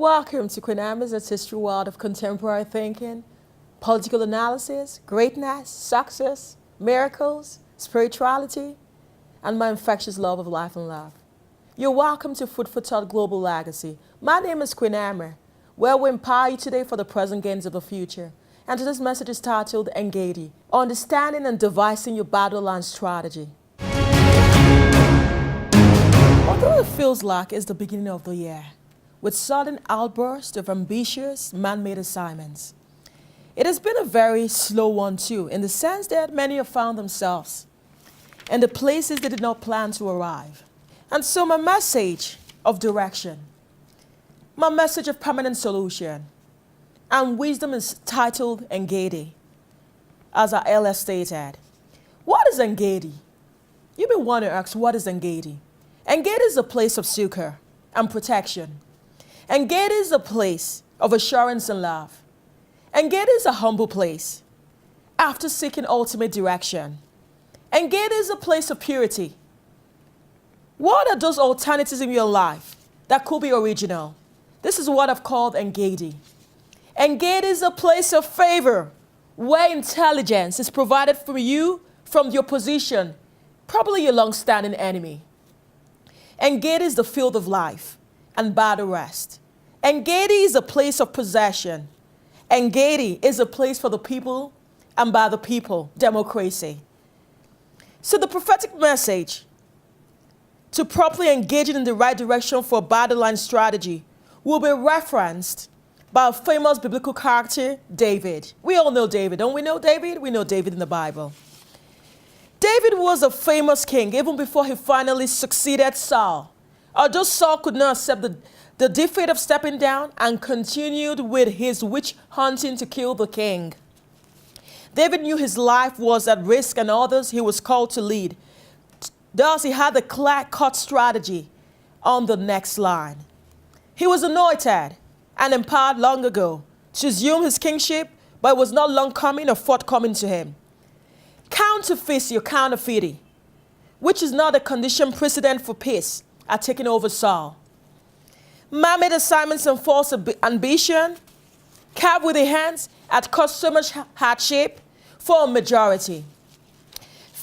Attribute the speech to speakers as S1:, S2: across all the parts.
S1: Welcome to Queen Amber's Artistry World of Contemporary Thinking, Political Analysis, Greatness, Success, Miracles, Spirituality, and my infectious love of life and love. You're welcome to Food for Thought Global Legacy. My name is Queen Amber, where we empower you today for the present gains of the future. And today's message is titled ENGEDI, Understanding and Devising Your Battle Line Strategy. Although it feels like it's the beginning of the year, with sudden outbursts of ambitious, man-made assignments, it has been a very slow one too, in the sense that many have found themselves in the places they did not plan to arrive. And so my message of direction, my message of permanent solution, and wisdom is titled ENGEDI, as I earlier stated. What is ENGEDI? You may want to ask, what is ENGEDI? ENGEDI is a place of succor and protection. ENGEDI is a place of assurance and love. ENGEDI is a humble place after seeking ultimate direction. ENGEDI is a place of purity. What are those alternatives in your life that could be original? This is what I've called ENGEDI. ENGEDI is a place of favor where intelligence is provided for you from your position, probably your long-standing enemy. ENGEDI is the field of life and battle rest. ENGEDI is a place of possession. ENGEDI is a place for the people and by the people, democracy. So the prophetic message to properly engage in the right direction for a battle line strategy will be referenced by a famous biblical character, David. We all know David. Don't we know David? We know David in the Bible. David was a famous king even before he finally succeeded Saul. Although Saul could not accept the defeat of stepping down and continued with his witch hunting to kill the king, David knew his life was at risk and others he was called to lead. Thus, he had the clear-cut strategy on the next line. He was anointed and empowered long ago to assume his kingship, but it was not long coming or forthcoming to him. Counterfeit your counterfeiting, which is not a condition precedent for peace, are taking over Saul. Man-made assignments and false ambition, carved with the hands, had caused so much hardship for a majority.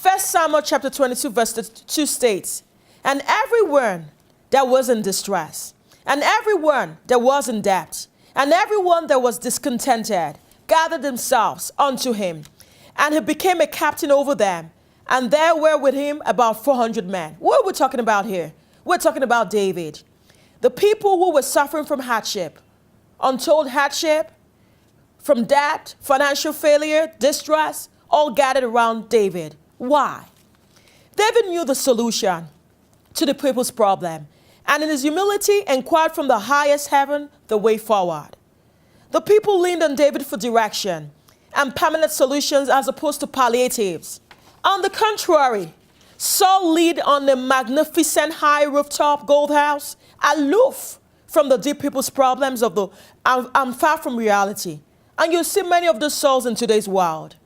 S1: 1 Samuel chapter 22 verse 2 states, "And everyone that was in distress, and everyone that was in debt, and everyone that was discontented, gathered themselves unto him, and he became a captain over them, and there were with him about 400 men." What are we talking about here? We're talking about David. The people who were suffering from hardship, untold hardship, from debt, financial failure, distress, all gathered around David. Why? David knew the solution to the people's problem, and in his humility inquired from the highest heaven the way forward. The people leaned on David for direction and permanent solutions as opposed to palliatives. On the contrary, Saul leaned on the magnificent high rooftop gold house, aloof from the deep people's problems and far from reality. And you'll see many of those Sauls in today's world.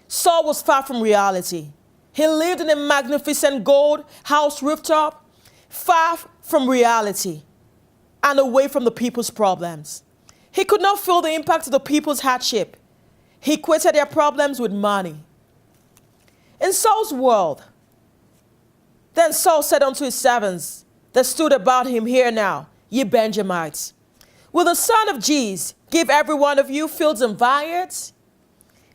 S1: Saul was far from reality. He lived in a magnificent gold house rooftop, far from reality and away from the people's problems. He could not feel the impact of the people's hardship. He equated their problems with money. In Saul's world, then Saul said unto his servants that stood about him, "Hear now, ye Benjamites, will the son of Jesse give every one of you fields and vineyards,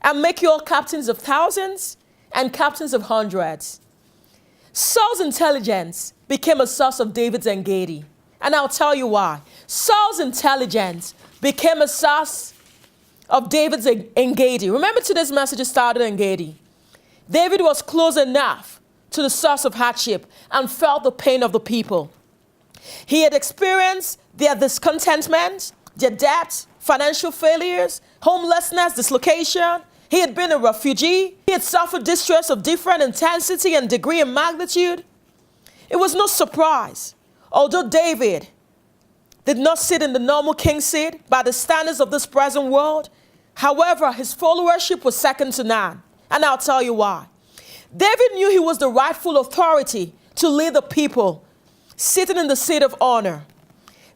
S1: and make you all captains of thousands and captains of hundreds?" Saul's intelligence became a source of David's ENGEDI. And I'll tell you why. Saul's intelligence became a source of David's ENGEDI. Remember, today's message started ENGEDI. David was close enough to the source of hardship and felt the pain of the people. He had experienced their discontentment, their debt, financial failures, homelessness, dislocation. He had been a refugee. He had suffered distress of different intensity and degree and magnitude. It was no surprise, although David did not sit in the normal king seat by the standards of this present world. However, his followership was second to none. And I'll tell you why. David knew he was the rightful authority to lead the people, sitting in the seat of honor.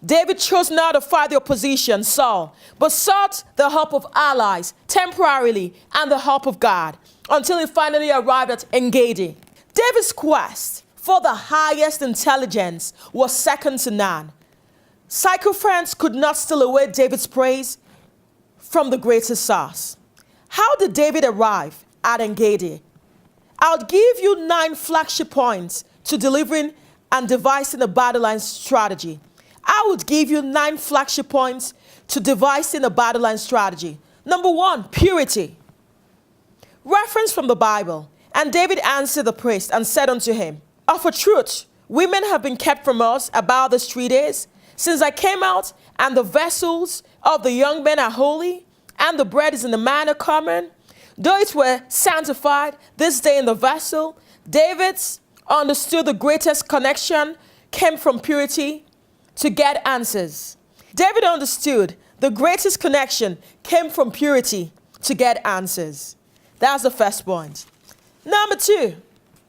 S1: David chose not to fight the opposition, Saul, but sought the help of allies temporarily and the help of God until he finally arrived at ENGEDI. David's quest for the highest intelligence was second to none. Sycophants could not steal away David's praise from the greatest source. How did David arrive at ENGEDI? I'll give you 9 flagship points to delivering and devising a battle line strategy. I would give you 9 flagship points to devising a battle line strategy. Number 1, purity. Reference from the Bible. And David answered the priest and said unto him, Of a truth, women have been kept from us about these 3 days, since I came out, and the vessels of the young men are holy, and the bread is in the manner common. Though it were sanctified this day in the vessel, David understood the greatest connection came from purity to get answers. David understood the greatest connection came from purity to get answers. That's the first point. Number 2,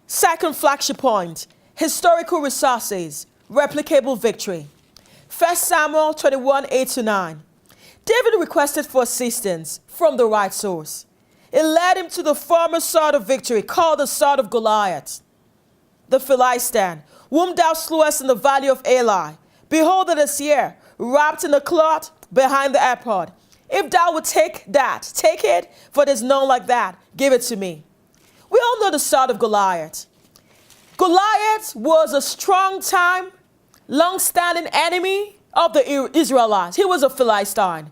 S1: second flagship point, historical resources, replicable victory. 1 Samuel 21, 8-9. David requested for assistance from the right source. It led him to the former sword of victory called the sword of Goliath, the Philistine, whom thou slewest in the valley of Eli. Behold, it is here, wrapped in a cloth behind the ephod. If thou would take that, take it, for there's none like that. Give it to me. We all know the sword of Goliath. Goliath was a strong-time, long-standing enemy of the Israelites. He was a Philistine.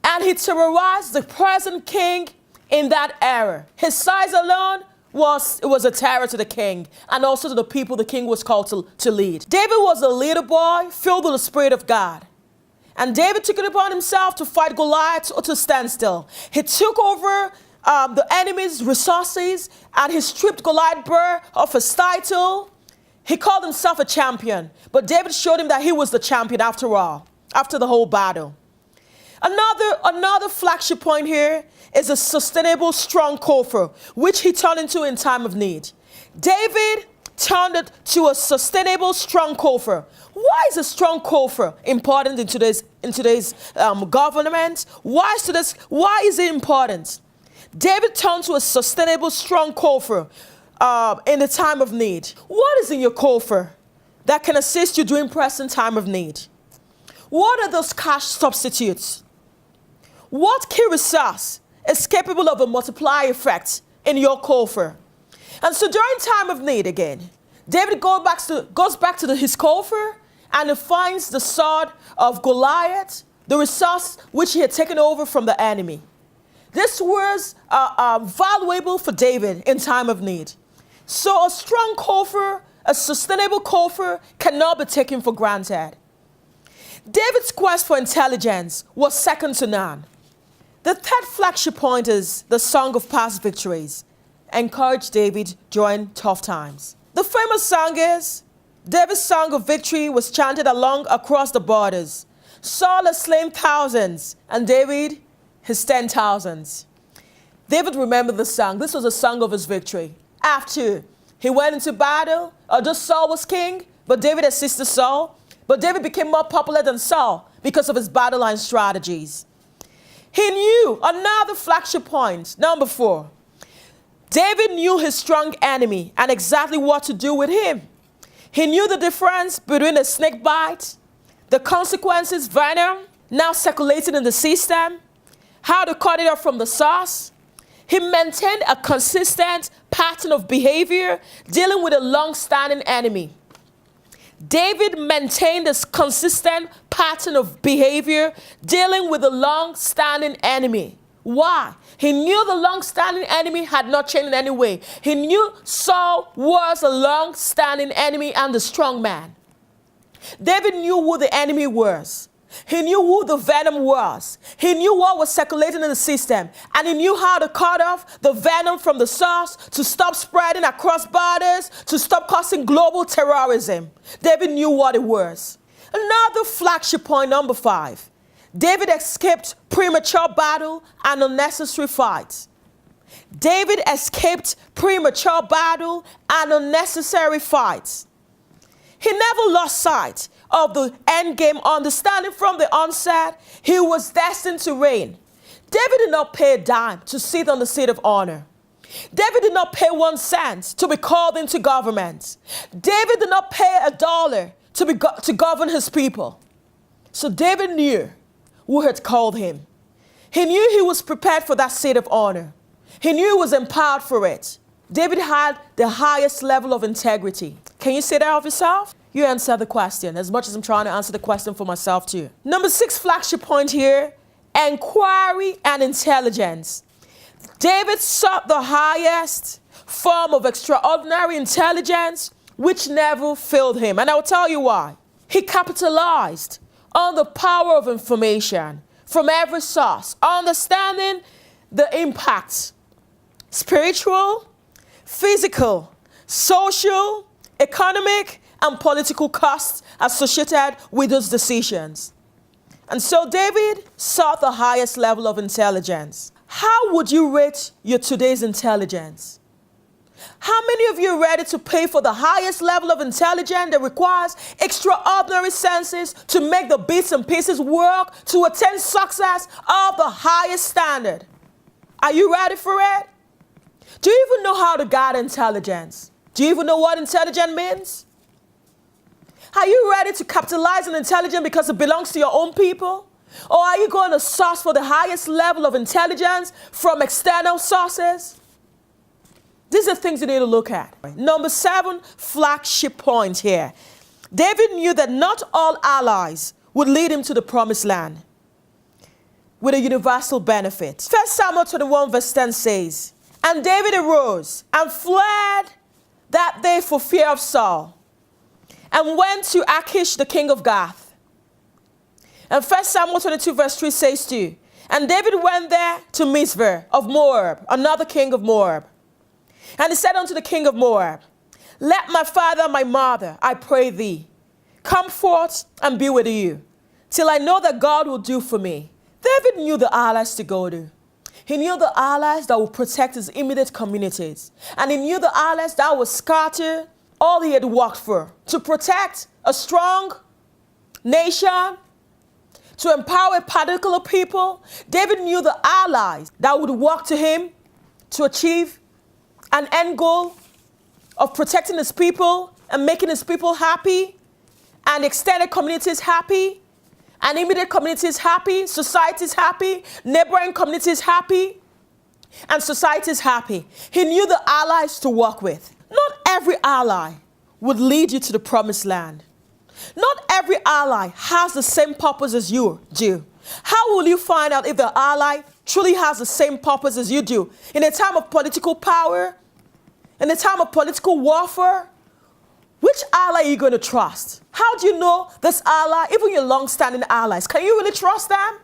S1: And he terrorized the present king in that era. His size alone was a terror to the king and also to the people the king was called to lead. David was a little boy filled with the Spirit of God. And David took it upon himself to fight Goliath or to stand still. He took over the enemy's resources and he stripped Goliath bare of his title. He called himself a champion, but David showed him that he was the champion after all, after the whole battle. Another flagship point here is a sustainable, strong coffer, which he turned into in time of need. David turned it to a sustainable, strong coffer. Why is a strong coffer important in today's government? Why is it important? David turned to a sustainable, strong coffer in the time of need. What is in your coffer that can assist you during present time of need? What are those cash substitutes? What key resource is capable of a multiplier effect in your coffer? And so during time of need again, David goes back to his coffer and he finds the sword of Goliath, the resource which he had taken over from the enemy. This was valuable for David in time of need. So a strong coffer, a sustainable coffer cannot be taken for granted. David's quest for intelligence was second to none. The third flagship point is the song of past victories. Encourage David during tough times. The famous song is, David's song of victory was chanted along across the borders. Saul has slain thousands, and David his 10,000s. David remembered the song. This was a song of his victory. After he went into battle, although Saul was king, but David assisted Saul. But David became more popular than Saul because of his battle line strategies. He knew another flagship point, number 4. David knew his strong enemy and exactly what to do with him. He knew the difference between a snake bite, the consequences, venom, now circulating in the system, how to cut it off from the source. He maintained a consistent pattern of behavior dealing with a long-standing enemy. David maintained a consistent pattern of behavior dealing with a long-standing enemy. Why? He knew the long-standing enemy had not changed in any way. He knew Saul was a long-standing enemy and a strong man. David knew who the enemy was. He knew who the venom was. He knew what was circulating in the system. And he knew how to cut off the venom from the source to stop spreading across borders, to stop causing global terrorism. David knew what it was. Another flagship point, number 5. David escaped premature battle and unnecessary fights. David escaped premature battle and unnecessary fights. He never lost sight of the end game, understanding from the onset he was destined to reign. David did not pay a dime to sit on the seat of honor. David did not pay 1 cent to be called into government. David did not pay $1 to govern his people. So David knew who had called him. He knew he was prepared for that seat of honor. He knew he was empowered for it. David had the highest level of integrity. Can you say that of yourself? You answer the question, as much as I'm trying to answer the question for myself too. Number 6 flagship point here, inquiry and intelligence. David sought the highest form of extraordinary intelligence, which never failed him. And I'll tell you why. He capitalized on the power of information from every source, understanding the impacts, spiritual, physical, social, economic, and political costs associated with those decisions. And so David sought the highest level of intelligence. How would you rate your today's intelligence? How many of you are ready to pay for the highest level of intelligence that requires extraordinary senses to make the bits and pieces work to attain success of the highest standard? Are you ready for it? Do you even know how to guard intelligence? Do you even know what intelligence means? Are you ready to capitalize on intelligence because it belongs to your own people? Or are you going to source for the highest level of intelligence from external sources? These are things you need to look at. Number 7, flagship point here. David knew that not all allies would lead him to the promised land with a universal benefit. 1 Samuel 21 verse 10 says, "And David arose and fled that day for fear of Saul, and went to Achish the king of Gath." And 1 Samuel 22 verse 3 says too, "And David went there to Mizpah of Moab, another king of Moab. And he said unto the king of Moab, Let my father and my mother, I pray thee, come forth and be with you, till I know that God will do for me." David knew the allies to go to. He knew the allies that would protect his immediate communities. And he knew the allies that would scatter all he had worked for to protect a strong nation, to empower particular people. David knew the allies that would work to him to achieve an end goal of protecting his people and making his people happy, and extended communities happy, and immediate communities happy, societies happy, neighboring communities happy, and societies happy. He knew the allies to work with. Not every ally would lead you to the promised land. Not every ally has the same purpose as you do. How will you find out if the ally truly has the same purpose as you do? In a time of political power, in a time of political warfare, which ally are you going to trust? How do you know this ally, even your long-standing allies? Can you really trust them?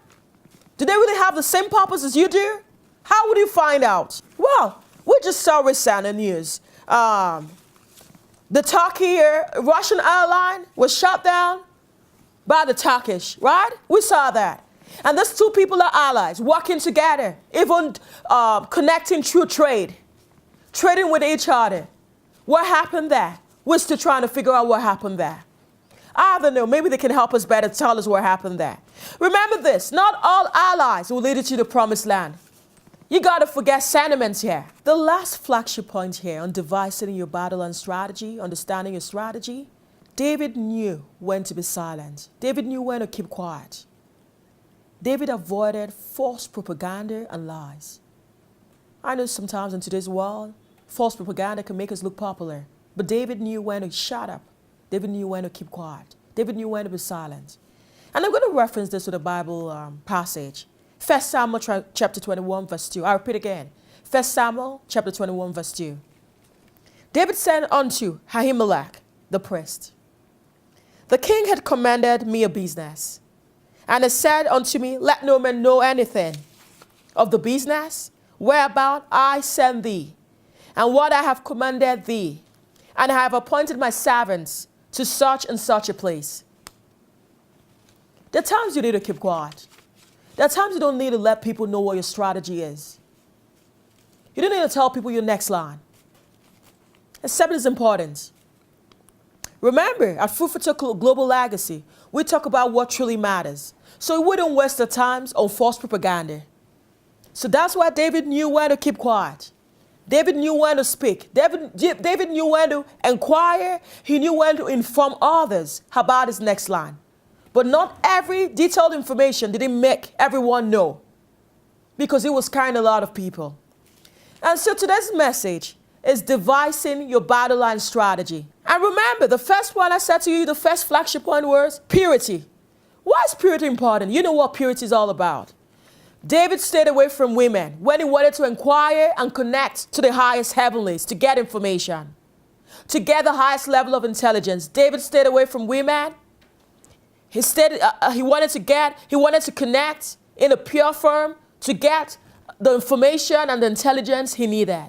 S1: Do they really have the same purpose as you do? How would you find out? Well, we just saw recent news. The Russian airline was shut down by the Turkish, right? We saw that. And these two people are allies, working together, even connecting through trade, trading with each other. What happened there? We're still trying to figure out what happened there. I don't know, maybe they can help us better tell us what happened there. Remember this, not all allies will lead you to the promised land. You gotta forget sentiments here. The last flagship point here on devising your battle and strategy, understanding your strategy, David knew when to be silent. David knew when to keep quiet. David avoided false propaganda and lies. I know sometimes in today's world, false propaganda can make us look popular. But David knew when to shut up. David knew when to keep quiet. David knew when to be silent. And I'm going to reference this with a Bible passage. 1 Samuel chapter 21 verse 2. I repeat again. 1 Samuel chapter 21 verse 2. David said unto Ahimelech the priest, "The king had commanded me a business, and has said unto me, Let no man know anything of the business whereabout I send thee, and what I have commanded thee. And I have appointed my servants to such and such a place." There are times you need to keep quiet. There are times you don't need to let people know what your strategy is. You don't need to tell people your next line. Except it's important. Remember, at Food for Global Legacy, we talk about what truly matters. So we wouldn't waste our time on false propaganda. So that's why David knew when to keep quiet. David knew when to speak. David knew when to inquire. He knew when to inform others about his next line. But not every detailed information did he make everyone know, because he was carrying a lot of people. And so today's message is devising your battle line strategy. And remember, the first one I said to you, the first flagship one was purity. Why is purity important? You know what purity is all about. David stayed away from women when he wanted to inquire and connect to the highest heavenlies to get information, to get the highest level of intelligence. David stayed away from women. He wanted to connect in a pure form to get the information and the intelligence he needed.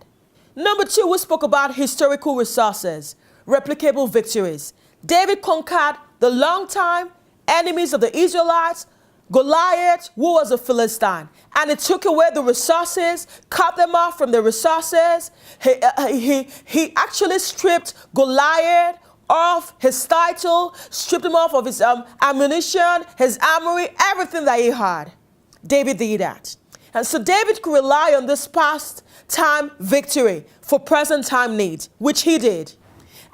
S1: Number two, we spoke about historical resources, replicable victories. David conquered the longtime enemies of the Israelites, Goliath, who was a Philistine, and he took away the resources, cut them off from the resources. He actually stripped Goliath off his title, stripped him off of his ammunition, his armory, everything that he had. David did that. And so David could rely on this past time victory for present time needs, which he did.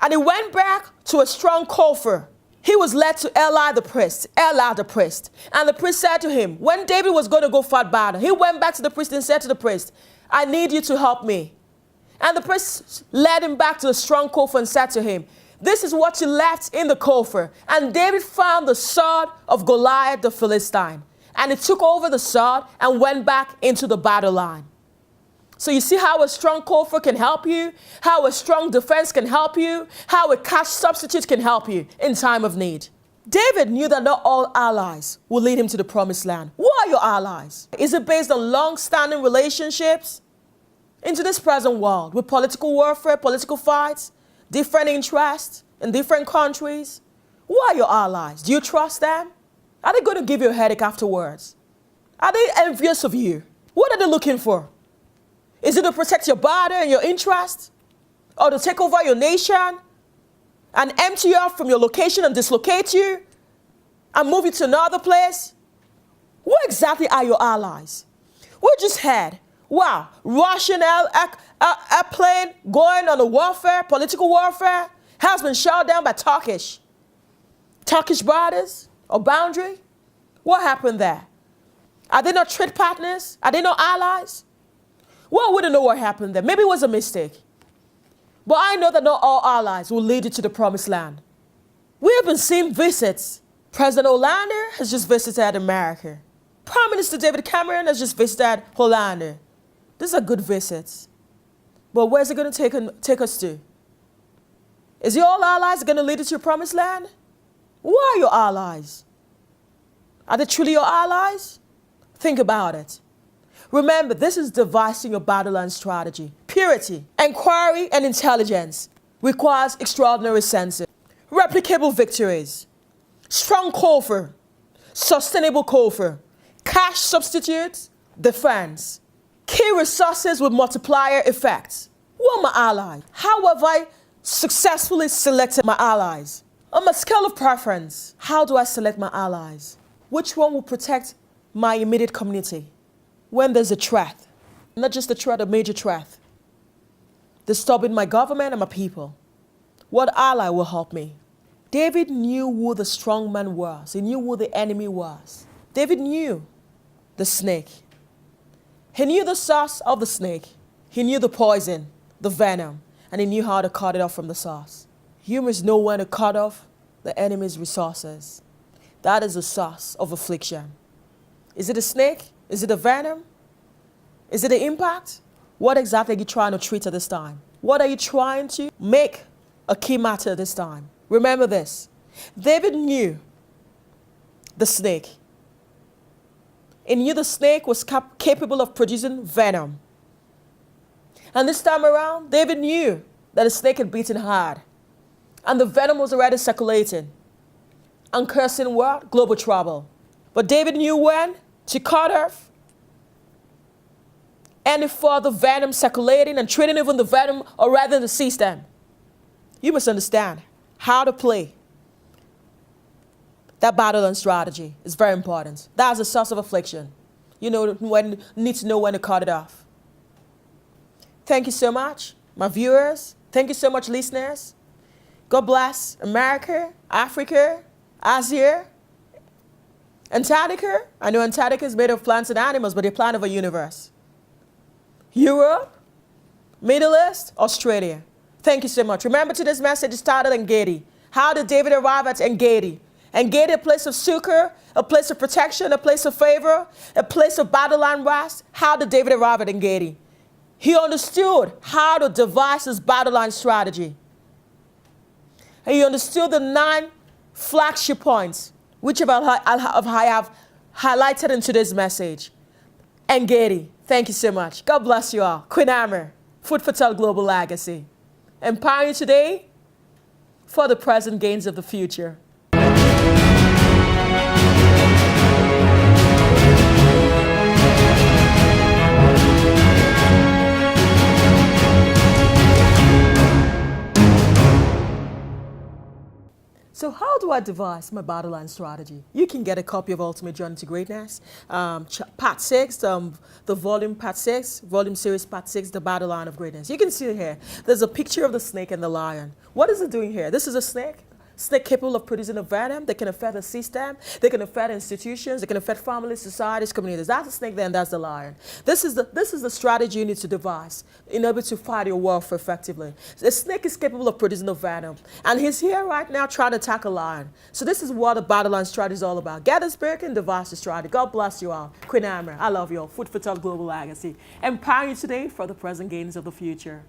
S1: And he went back to a strong coffer. He was led to Eli the priest. And the priest said to him, when David was going to go fight battle, he went back to the priest and said to the priest, I need you to help me. And the priest led him back to the strong coffer and said to him, this is what you left in the coffer. And David found the sword of Goliath the Philistine. And he took over the sword and went back into the battle line. So you see how a strong coffer can help you, how a strong defense can help you, how a cash substitute can help you in time of need. David knew that not all allies will lead him to the promised land. Who are your allies? Is it based on long-standing relationships? Into this present world, with political warfare, political fights, different interests in different countries, who are your allies? Do you trust them? Are they going to give you a headache afterwards? Are they envious of you? What are they looking for? Is it to protect your body and your interest? Or to take over your nation and empty you out from your location and dislocate you and move you to another place? Who exactly are your allies? We just heard, wow, Russian airplane going on a warfare, political warfare, has been shot down by Turkish borders or boundary. What happened there? Are they not trade partners? Are they not allies? Well, we don't know what happened there. Maybe it was a mistake. But I know that not all allies will lead you to the promised land. We have been seeing visits. President Hollander has just visited America. Prime Minister David Cameron has just visited Hollander. These are good visits. But where's it going to take us to? Is your allies going to lead you to your promised land? Who are your allies? Are they truly your allies? Think about it. Remember, this is devising your battle line strategy. Purity, inquiry, and intelligence requires extraordinary senses. Replicable victories, strong coffer, sustainable coffer, cash substitutes, defense, key resources with multiplier effects. Who are my allies? How have I successfully selected my allies? On my scale of preference, how do I select my allies? Which one will protect my immediate community? When there's a threat, not just a threat, a major threat, disturbing my government and my people, what ally will help me? David knew who the strong man was. He knew who the enemy was. David knew the snake. He knew the source of the snake. He knew the poison, the venom, and he knew how to cut it off from the source. Humans know when to cut off the enemy's resources. That is the source of affliction. Is it a snake? Is it a venom? Is it the impact? What exactly are you trying to treat at this time? What are you trying to make a key matter this time? Remember this. David knew the snake. He knew the snake was capable of producing venom. And this time around, David knew that the snake had beaten hard. And the venom was already circulating and cursing what? Global trouble. But David knew when to cut off any further venom circulating and treating even the venom or rather the system. You must understand. how to play that battle and strategy is very important. That's a source of affliction. You need to know when to cut it off. Thank you so much, my viewers. Thank you so much, listeners. God bless America, Africa, Asia, Antarctica. I know Antarctica is made of plants and animals, but they're part of a universe. Europe, Middle East, Australia. Thank you so much. Remember, today's message started in ENGEDI. How did David arrive at ENGEDI? ENGEDI, a place of succor, a place of protection, a place of favor, a place of battle and rest. How did David arrive at ENGEDI? He understood how to devise his battle line strategy. And he understood the 9 flagship points, which I have highlighted in today's message. ENGEDI, thank you so much. God bless you all. Queen Amber, Food for Thought Global Legacy. Empowering today for the present gains of the future. So how do I devise my battle line strategy? You can get a copy of Ultimate Journey to Greatness, Part 6, the volume series Part 6, the battle line of greatness. You can see here, there's a picture of the snake and the lion. What is it doing here? This is a snake capable of producing a venom. They can affect the system. They can affect institutions. They can affect families, societies, communities. That's the snake there, and that's the lion. This is the strategy you need to devise in order to fight your warfare effectively. The snake is capable of producing a venom, and he's here right now trying to attack a lion. So this is what the battle line strategy is all about. Get the spirit and devise the strategy. God bless you all. Queen Amber, I love you all. Food for Thought Global Legacy. Empowering you today for the present gains of the future.